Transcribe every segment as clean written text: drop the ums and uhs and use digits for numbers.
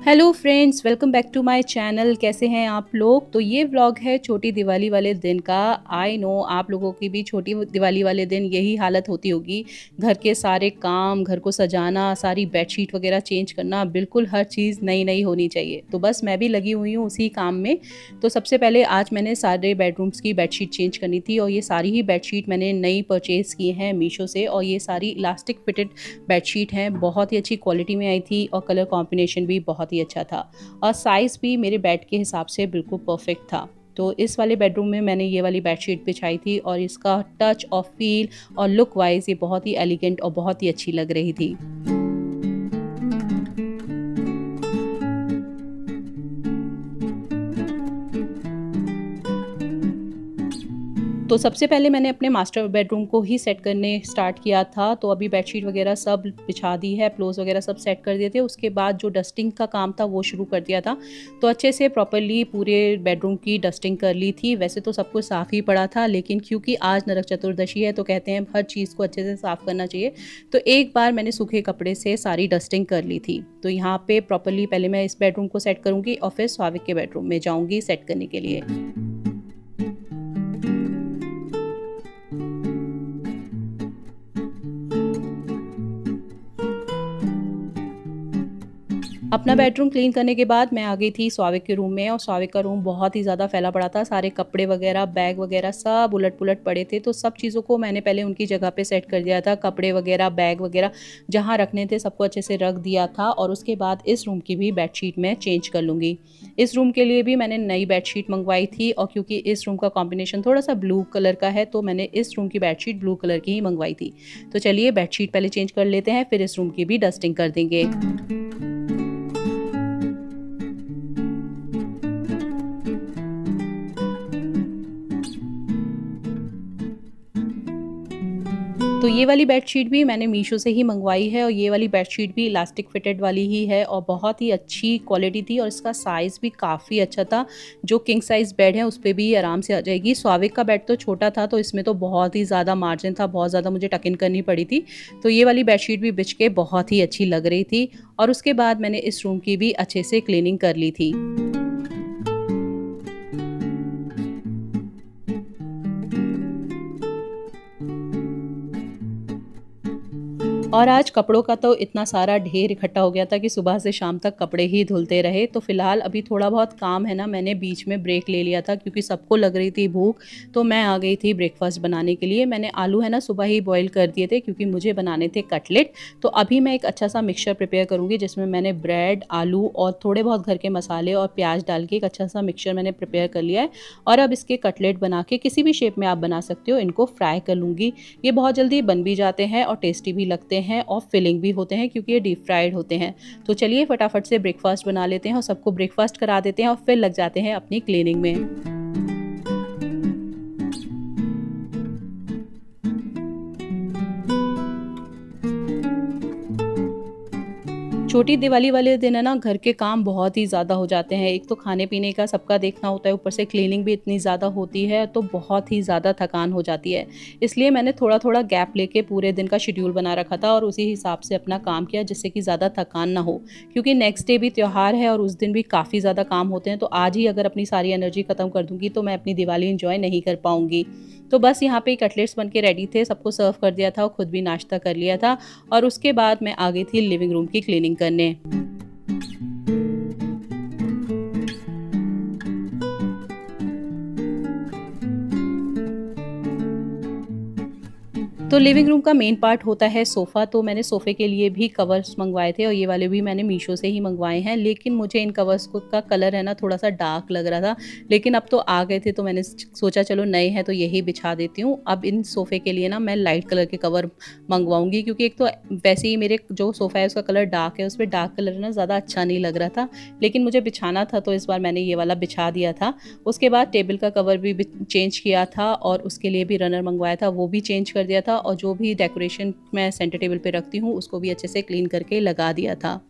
Hello friends, welcome back to my channel. कैसे हैं आप लोग? तो ये व्लॉग है छोटी दिवाली वाले दिन का। आई नो आप लोगों की भी छोटी दिवाली वाले दिन यही हालत होती होगी। घर के सारे काम, घर को सजाना, सारी बेडशीट वगैरह चेंज करना, बिल्कुल हर चीज़ नई नई होनी चाहिए। तो बस मैं भी लगी हुई हूँ उसी काम में। तो सबसे पहले आज मैंने सारे बेडरूम्स की बेडशीट चेंज करनी थी और ये सारी ही बेडशीट मैंने नई परचेज़ की हैं मीशो से। और ये सारी इलास्टिक फिटेड बेडशीट हैं, बहुत ही अच्छी क्वालिटी में आई थी और कलर कॉम्बिनेशन भी बहुत ही अच्छा था और साइज़ भी मेरे बेड के हिसाब से बिल्कुल परफेक्ट था। तो इस वाले बेडरूम में मैंने ये वाली बेडशीट बिछाई थी और इसका टच और फील और लुक वाइज ये बहुत ही एलिगेंट और बहुत ही अच्छी लग रही थी। तो सबसे पहले मैंने अपने मास्टर बेडरूम को ही सेट करने स्टार्ट किया था। तो अभी बेडशीट वगैरह सब बिछा दी है, पिलोज़ वगैरह सब सेट कर दिए थे। उसके बाद जो डस्टिंग का काम था वो शुरू कर दिया था। तो अच्छे से प्रॉपर्ली पूरे बेडरूम की डस्टिंग कर ली थी। वैसे तो सब कुछ साफ़ ही पड़ा था, लेकिन क्योंकि आज नरक चतुर्दशी है तो कहते हैं हर चीज़ को अच्छे से साफ़ करना चाहिए। तो एक बार मैंने सूखे कपड़े से सारी डस्टिंग कर ली थी। तो यहाँ पे प्रॉपर्ली पहले मैं इस बेडरूम को सेट करूँगी और फिर स्वाविक के बेडरूम में जाऊँगी सेट करने के लिए। अपना बेडरूम क्लीन करने के बाद मैं आ गई थी स्वाविक के रूम में और स्वाविक का रूम बहुत ही ज़्यादा फैला पड़ा था। सारे कपड़े वगैरह, बैग वगैरह सब उलट-पुलट पड़े थे। तो सब चीज़ों को मैंने पहले उनकी जगह पे सेट कर दिया था। कपड़े वगैरह, बैग वगैरह जहाँ रखने थे सबको अच्छे से रख दिया था और उसके बाद इस रूम की भी बेडशीट मैं चेंज कर लूँगी। इस रूम के लिए भी मैंने नई बेडशीट मँगवाई थी और क्योंकि इस रूम का कॉम्बिनेशन थोड़ा-सा ब्लू कलर का है तो मैंने इस रूम की बेडशीट ब्लू कलर की ही मँगवाई थी। तो चलिए बेडशीट पहले चेंज कर लेते हैं, फिर इस रूम की भी डस्टिंग कर देंगे। तो ये वाली बेडशीट भी मैंने मीशो से ही मंगवाई है और ये वाली बेडशीट भी इलास्टिक फिटेड वाली ही है और बहुत ही अच्छी क्वालिटी थी और इसका साइज़ भी काफ़ी अच्छा था। जो किंग साइज़ बेड है उस पे भी आराम से आ जाएगी। स्वाविक का बेड तो छोटा था तो इसमें तो बहुत ही ज़्यादा मार्जिन था, बहुत ज़्यादा मुझे टक इन करनी पड़ी थी। तो ये वाली बेडशीट भी बिछ के बहुत ही अच्छी लग रही थी और उसके बाद मैंने इस रूम की भी अच्छे से क्लीनिंग कर ली थी। और आज कपड़ों का तो इतना सारा ढेर इकट्ठा हो गया था कि सुबह से शाम तक कपड़े ही धुलते रहे। तो फ़िलहाल अभी थोड़ा बहुत काम है ना, मैंने बीच में ब्रेक ले लिया था क्योंकि सबको लग रही थी भूख। तो मैं आ गई थी ब्रेकफ़ास्ट बनाने के लिए। मैंने आलू है ना सुबह ही बॉयल कर दिए थे क्योंकि मुझे बनाने थे कटलेट। तो अभी मैं एक अच्छा सा मिक्सचर प्रिपेयर करूँगी जिसमें मैंने ब्रेड, आलू और थोड़े बहुत घर के मसाले और प्याज़ डाल के एक अच्छा सा मिक्सचर मैंने प्रिपेयर कर लिया है। और अब इसके कटलेट बना के किसी भी शेप में आप बना सकते हो, इनको फ्राई कर लूँगी। ये बहुत जल्दी बन भी जाते हैं और टेस्टी भी लगते हैं और फिलिंग भी होते हैं क्योंकि ये डीप फ्राइड होते हैं। तो चलिए फटाफट से ब्रेकफ़ास्ट बना लेते हैं और सबको ब्रेकफ़ास्ट करा देते हैं और फिर लग जाते हैं अपनी क्लीनिंग में। छोटी दिवाली वाले दिन है ना, घर के काम बहुत ही ज़्यादा हो जाते हैं। एक तो खाने-पीने का सबका देखना होता है, ऊपर से क्लीनिंग भी इतनी ज़्यादा होती है, तो बहुत ही ज़्यादा थकान हो जाती है। इसलिए मैंने थोड़ा-थोड़ा गैप लेके पूरे दिन का शेड्यूल बना रखा था और उसी हिसाब से अपना काम किया जिससे कि ज़्यादा थकान ना हो। क्योंकि नेक्स्ट डे भी त्योहार है और उस दिन भी काफ़ी ज़्यादा काम होते हैं, तो आज ही अगर अपनी सारी एनर्जी ख़त्म कर दूँगी, तो मैं अपनी दिवाली एन्जॉय नहीं कर पाऊँगी। तो बस यहाँ पे कटलेट्स बन के रेडी थे, सबको सर्व कर दिया था और खुद भी नाश्ता कर लिया था और उसके बाद मैं आ गई थी लिविंग रूम की क्लीनिंग करने। तो लिविंग रूम का मेन पार्ट होता है सोफ़ा। तो मैंने सोफ़े के लिए भी कवर्स मँगवाए थे और ये वाले भी मैंने मीशो से ही मँगवाए हैं। लेकिन मुझे इन कवर्स को का कलर है ना थोड़ा-सा डार्क लग रहा था। लेकिन अब तो आ गए थे तो मैंने सोचा चलो नए हैं तो यही बिछा देती हूँ। अब इन सोफ़े के लिए ना मैं लाइट कलर के कवर मँगवाऊँगी क्योंकि एक तो वैसे ही मेरे जो सोफ़ा है उसका कलर डार्क है, उसपे डार्क कलर ना ज़्यादा अच्छा नहीं लग रहा था। लेकिन मुझे बिछाना था तो इस बार मैंने ये वाला बिछा दिया था। उसके बाद टेबल का कवर भी चेंज किया था और उसके लिए भी रनर मँगवाया था, वो भी चेंज कर दिया था और जो भी डेकोरेशन मैं सेंटर टेबल पे रखती हूँ उसको भी अच्छे से क्लीन करके लगा दिया था।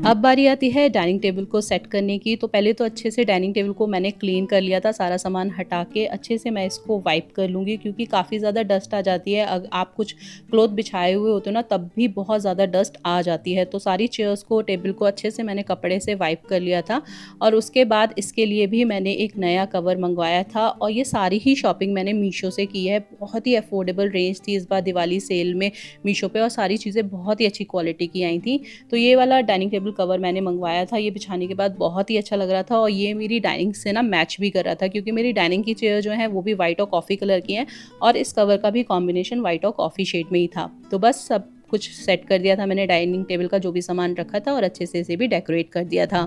अब बारी आती है डाइनिंग टेबल को सेट करने की। तो पहले तो अच्छे से डाइनिंग टेबल को मैंने क्लीन कर लिया था, सारा सामान हटा के अच्छे से मैं इसको वाइप कर लूँगी, क्योंकि काफ़ी ज़्यादा डस्ट आ जाती है। आप कुछ क्लॉथ बिछाए हुए होते हो ना, तब भी बहुत ज़्यादा डस्ट आ जाती है। तो सारी चेयर्स को, टेबल को अच्छे से मैंने कपड़े से वाइप कर लिया था। और उसके बाद इसके लिए भी मैंने एक नया कवर मंगवाया था, और ये सारी ही शॉपिंग मैंने मीशो से की है। बहुत ही अफोर्डेबल रेंज थी इस बार दिवाली सेल में मीशो पे, और सारी चीज़ें बहुत ही अच्छी क्वालिटी की आई थी। तो ये वाला डाइनिंग टेबल कवर मैंने मंगवाया था, ये बिछाने के बाद बहुत ही अच्छा लग रहा था, और ये मेरी डाइनिंग से ना मैच भी कर रहा था, क्योंकि मेरी डाइनिंग की चेयर जो है वो भी वाइट और कॉफ़ी कलर की हैं, और इस कवर का भी कॉम्बिनेशन वाइट और कॉफ़ी शेड में ही था। तो बस सब कुछ सेट कर दिया था मैंने, डाइनिंग टेबल का जो भी सामान रखा था, और अच्छे से इसे भी डेकोरेट कर दिया था।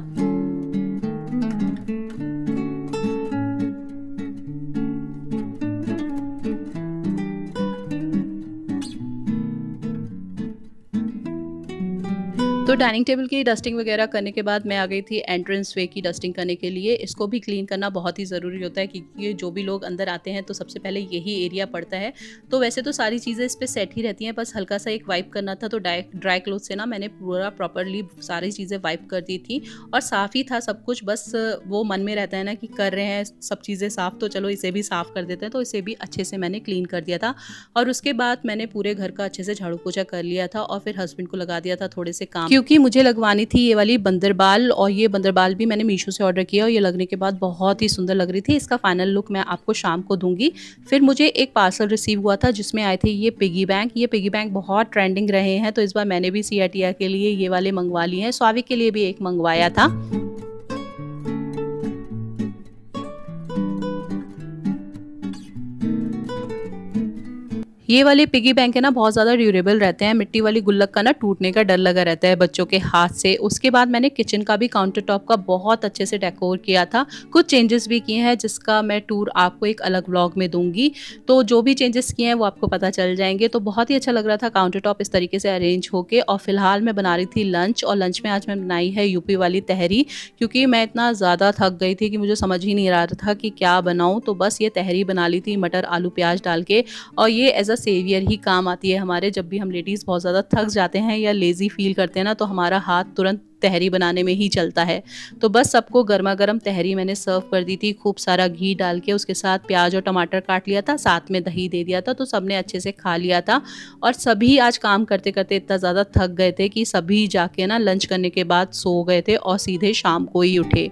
तो डाइनिंग टेबल की डस्टिंग वगैरह करने के बाद मैं आ गई थी एंट्रेंस वे की डस्टिंग करने के लिए। इसको भी क्लीन करना बहुत ही ज़रूरी होता है, क्योंकि जो भी लोग अंदर आते हैं तो सबसे पहले यही एरिया पड़ता है। तो वैसे तो सारी चीज़ें इस पे सेट ही रहती हैं, बस हल्का सा एक वाइप करना था। तो ड्राई क्लोथ से ना मैंने पूरा प्रॉपरली सारी चीज़ें वाइप कर दी थी, और साफ़ ही था सब कुछ। बस वो मन में रहता है ना कि कर रहे हैं सब चीज़ें साफ़, तो चलो इसे भी साफ़ कर देते हैं। तो इसे भी अच्छे से मैंने क्लीन कर दिया था, और उसके बाद मैंने पूरे घर का अच्छे से झाड़ू पोछा कर लिया था, और फिर हस्बैंड को लगा दिया था थोड़े से काम, क्योंकि मुझे लगवानी थी ये वाली बंदरबाल। और ये बंदरबाल भी मैंने मीशो से ऑर्डर किया, और ये लगने के बाद बहुत ही सुंदर लग रही थी। इसका फाइनल लुक मैं आपको शाम को दूंगी। फिर मुझे एक पार्सल रिसीव हुआ था, जिसमें आए थे ये पिगी बैंक। ये पिगी बैंक बहुत ट्रेंडिंग रहे हैं, तो इस बार मैंने भी सियाटिया के लिए ये वाले मंगवा लिए हैं। स्वाविक के लिए भी एक मंगवाया था। ये वाले पिगी बैंक है ना, बहुत ज़्यादा ड्यूरेबल रहते हैं। मिट्टी वाली गुल्लक का ना टूटने का डर लगा रहता है बच्चों के हाथ से। उसके बाद मैंने किचन का भी, काउंटर टॉप का बहुत अच्छे से डेकोर किया था। कुछ चेंजेस भी किए हैं, जिसका मैं टूर आपको एक अलग व्लॉग में दूंगी। तो जो भी चेंजेस किए हैं वो आपको पता चल जाएंगे। तो बहुत ही अच्छा लग रहा था काउंटर टॉप इस तरीके से अरेंज होके। और फिलहाल मैं बना रही थी लंच, और लंच में आज मैं बनाई है यूपी वाली तहरी, क्योंकि मैं इतना ज़्यादा थक गई थी कि मुझे समझ ही नहीं रहा था कि क्या बनाऊँ। तो बस ये तहरी बना ली थी मटर आलू प्याज डाल के, और ये एज अ सेवियर ही काम आती है हमारे। जब भी हम लेडीज़ बहुत ज़्यादा थक जाते हैं या लेज़ी फील करते हैं ना, तो हमारा हाथ तुरंत तहरी बनाने में ही चलता है। तो बस सबको गर्मा गर्म तहरी मैंने सर्व कर दी थी, खूब सारा घी डाल के। उसके साथ प्याज और टमाटर काट लिया था, साथ में दही दे दिया था, तो सबने अच्छे से खा लिया था। और सभी आज काम करते करते इतना ज़्यादा थक गए थे कि सभी जाके ना लंच करने के बाद सो गए थे, और सीधे शाम को ही उठे।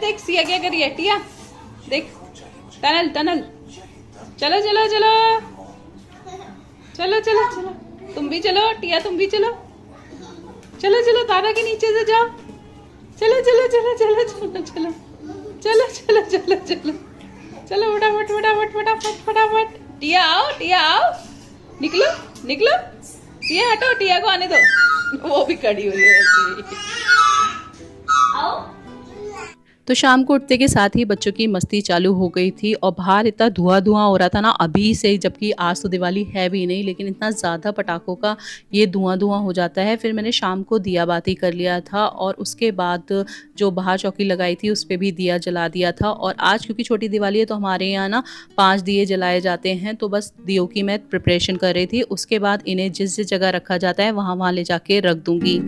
देख सिया क्या करी है, टिया देख, टनल टनल, चलो चलो चलो चलो चलो चलो, तुम भी चलो टिया, तुम भी चलो, चलो चलो तारा के नीचे से जाओ, चलो चलो चलो चलो चलो चलो चलो चलो चलो चलो चलो, फटाफट फटाफट फटाफट फटाफट, टिया आओ, टिया आओ, निकलो निकलो, टिया हटो, टिया को आने दो, वो भी खड़ी हुई है वैसे। आओ। तो शाम को उठते के साथ ही बच्चों की मस्ती चालू हो गई थी, और बाहर इतना धुआं धुआं हो रहा था ना अभी से, जबकि आज तो दिवाली है भी नहीं, लेकिन इतना ज़्यादा पटाखों का ये धुआं धुआं हो जाता है। फिर मैंने शाम को दिया बाती कर लिया था, और उसके बाद जो बाहर चौकी लगाई थी उस पर भी दिया जला दिया था। और आज क्योंकि छोटी दिवाली है, तो हमारे यहाँ ना 5 दिए जलाए जाते हैं। तो बस दियों की मैं प्रिपरेशन कर रही थी। उसके बाद इन्हें जिस जिस जगह रखा जाता है वहाँ वहाँ ले जाके रख दूँगी।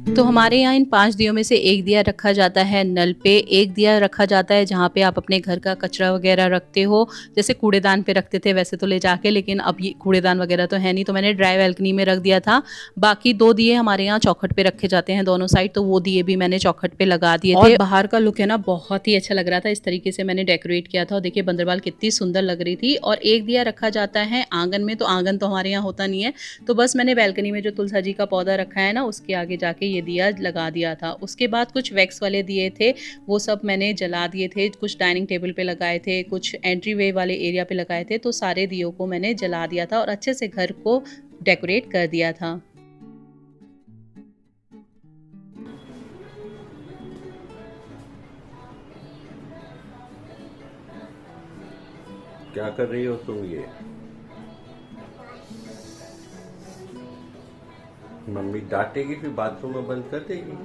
तो हमारे यहाँ इन 5 दियों में से एक दिया रखा जाता है नल पे, एक दिया रखा जाता है जहाँ पे आप अपने घर का कचरा वगैरह रखते हो, जैसे कूड़ेदान पे रखते थे वैसे तो ले जाके, लेकिन अब ये कूड़ेदान वगैरह तो है नहीं, तो मैंने ड्राई बैल्कनी में रख दिया था। बाकी 2 दिए हमारे यहाँ चौखट पे रखे जाते हैं दोनों साइड, तो वो दिए भी मैंने चौखट पे लगा दिए थे। और बाहर का लुक है ना बहुत ही अच्छा लग रहा था, इस तरीके से मैंने डेकोरेट किया था। और देखिए बंदरबाल कितनी सुंदर लग रही थी। और एक दिया रखा जाता है आंगन में, तो आंगन तो हमारे यहाँ होता नहीं है, तो बस मैंने बैल्कनी में जो तुलसा जी का पौधा रखा है ना, उसके आगे जाके ये दिया लगा दिया था। उसके बाद कुछ वैक्स वाले दिए थे, वो सब मैंने जला दिए थे। कुछ डाइनिंग टेबल पे लगाए थे, कुछ एंट्री वे वाले एरिया पे लगाए थे, तो सारे दियों को मैंने जला दिया था और अच्छे से घर को डेकोरेट कर दिया था। क्या कर रही हो तुम ये? मम्मी डांटेगी फिर बाथरूम में बंद कर देगी।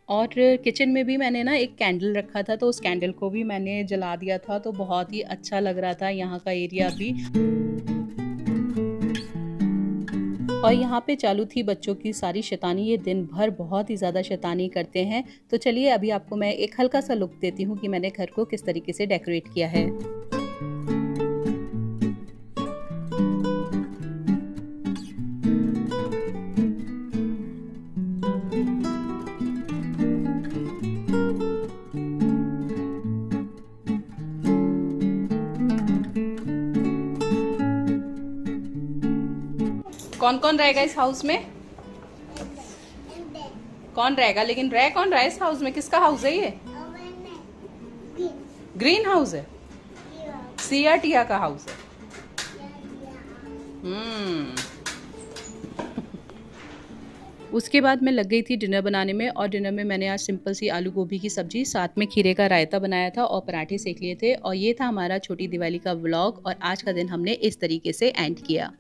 और किचन में भी मैंने ना एक कैंडल रखा था, तो उस कैंडल को भी मैंने जला दिया था, तो बहुत ही अच्छा लग रहा था यहाँ का एरिया भी। और यहाँ पे चालू थी बच्चों की सारी शैतानी। ये दिन भर बहुत ही ज़्यादा शैतानी करते हैं। तो चलिए अभी आपको मैं एक हल्का सा लुक देती हूँ कि मैंने घर को किस तरीके से डेकोरेट किया है। कौन कौन रहेगा इस हाउस में? कौन रहेगा? लेकिन रह कौन रहा है इस हाउस में? किसका हाउस है ये? ग्रीन हाउस है, सिया टिया का हाउस है। उसके बाद मैं लग गई थी डिनर बनाने में, और डिनर में मैंने आज सिंपल सी आलू गोभी की सब्जी, साथ में खीरे का रायता बनाया था और पराठे सेक लिए थे। और ये था हमारा छोटी दिवाली का व्लॉग, और आज का दिन हमने इस तरीके से एंड किया।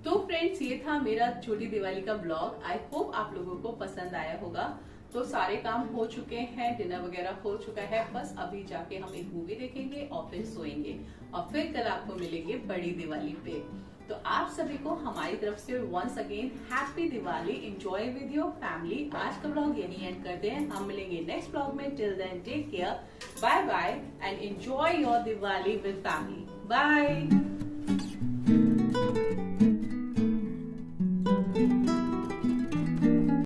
तो फ्रेंड्स, ये था मेरा छोटी दिवाली का व्लॉग। आई होप आप लोगों को पसंद आया होगा। तो सारे काम हो चुके हैं, डिनर वगैरह हो चुका है, बस अभी जाके हम एक मूवी देखेंगे और फिर सोएंगे, और फिर कल आपको मिलेंगे बड़ी दिवाली पे। तो आप सभी को हमारी तरफ से once again happy Diwali. Enjoy with your family. आज का व्लॉग यही एंड करते हैं, हम मिलेंगे नेक्स्ट व्लॉग में। Till then take care, bye bye and enjoy your Diwali with family. Bye.